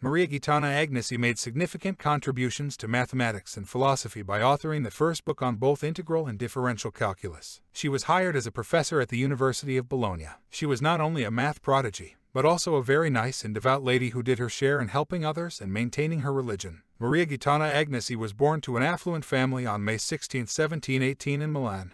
Maria Gaetana Agnesi made significant contributions to mathematics and philosophy by authoring the first book on both integral and differential calculus. She was hired as a professor at the University of Bologna. She was not only a math prodigy, but also a very nice and devout lady who did her share in helping others and maintaining her religion. Maria Gaetana Agnesi was born to an affluent family on May 16, 1718 in Milan,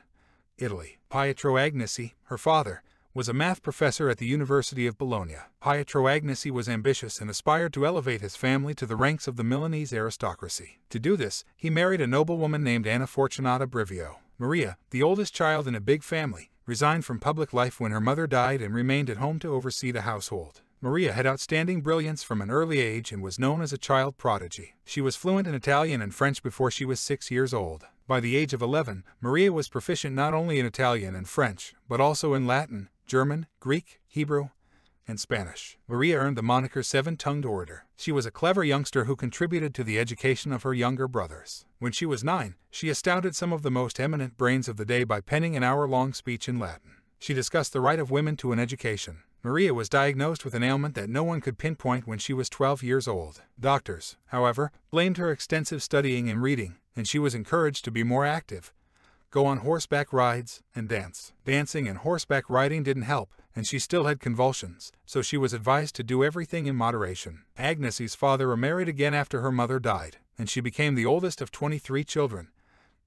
Italy. Pietro Agnesi, her father, was a math professor at the University of Bologna. Pietro Agnesi was ambitious and aspired to elevate his family to the ranks of the Milanese aristocracy. To do this, he married a noblewoman named Anna Fortunata Brivio. Maria, the oldest child in a big family, resigned from public life when her mother died and remained at home to oversee the household. Maria had outstanding brilliance from an early age and was known as a child prodigy. She was fluent in Italian and French before she was 6 years old. By the age of 11, Maria was proficient not only in Italian and French, but also in Latin, German, Greek, Hebrew, and Spanish. Maria earned the moniker Seven-Tongued Orator. She was a clever youngster who contributed to the education of her younger brothers. When she was 9, she astounded some of the most eminent brains of the day by penning an hour-long speech in Latin. She discussed the right of women to an education. Maria was diagnosed with an ailment that no one could pinpoint when she was 12 years old. Doctors, however, blamed her extensive studying and reading, and she was encouraged to be more active, go on horseback rides, and dance. Dancing and horseback riding didn't help, and she still had convulsions, so she was advised to do everything in moderation. Agnesi's father remarried again after her mother died, and she became the oldest of 23 children,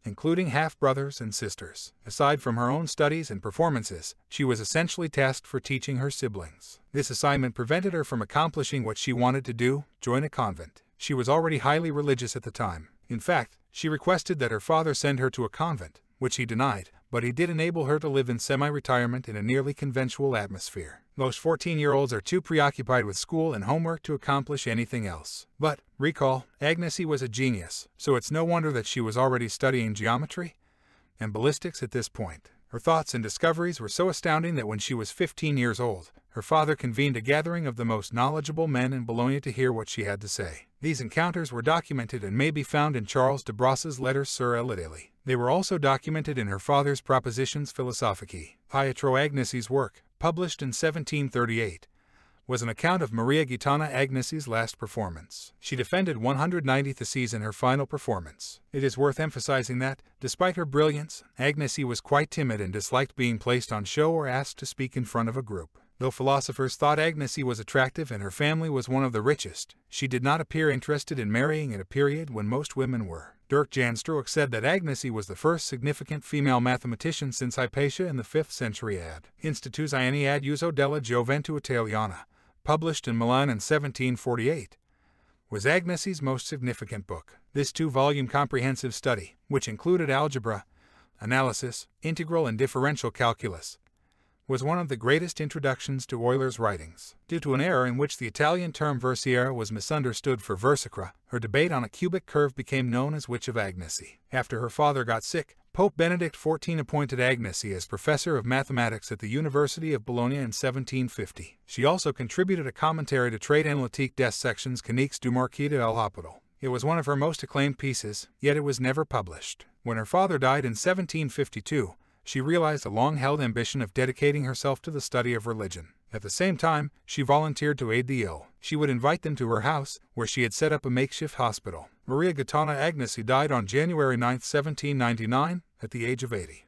including half-brothers and sisters. Aside from her own studies and performances, she was essentially tasked for teaching her siblings. This assignment prevented her from accomplishing what she wanted to do, join a convent. She was already highly religious at the time. In fact, she requested that her father send her to a convent, which he denied, but he did enable her to live in semi-retirement in a nearly conventual atmosphere. Most 14-year-olds are too preoccupied with school and homework to accomplish anything else. But, recall, Agnesi was a genius, so it's no wonder that she was already studying geometry and ballistics at this point. Her thoughts and discoveries were so astounding that when she was 15 years old, her father convened a gathering of the most knowledgeable men in Bologna to hear what she had to say. These encounters were documented and may be found in Charles de Brosse's Letters sur l'Italie. They were also documented in her father's Propositions Philosophicae. Pietro Agnesi's work, published in 1738, was an account of Maria Gaetana Agnesi's last performance. She defended 190 theses in her final performance. It is worth emphasizing that, despite her brilliance, Agnesi was quite timid and disliked being placed on show or asked to speak in front of a group. Though philosophers thought Agnesi was attractive and her family was one of the richest, she did not appear interested in marrying at a period when most women were. Dirk Jan Struik said that Agnesi was the first significant female mathematician since Hypatia in the 5th century. Ad Instituzione ad uso della Gioventù Italiana, published in Milan in 1748, was Agnesi's most significant book. This 2-volume comprehensive study, which included algebra, analysis, integral and differential calculus, was one of the greatest introductions to Euler's writings. Due to an error in which the Italian term versiera was misunderstood for versicra, her debate on a cubic curve became known as Which of Agnesi. After her father got sick, Pope Benedict XIV appointed Agnesi as professor of mathematics at the University of Bologna in 1750. She also contributed a commentary to Traité analytique des sections coniques du Marquis de l'Hopital. It was one of her most acclaimed pieces, yet it was never published. When her father died in 1752, she realized a long-held ambition of dedicating herself to the study of religion. At the same time, she volunteered to aid the ill. She would invite them to her house, where she had set up a makeshift hospital. Maria Gaetana Agnesi died on January 9, 1799, at the age of 80.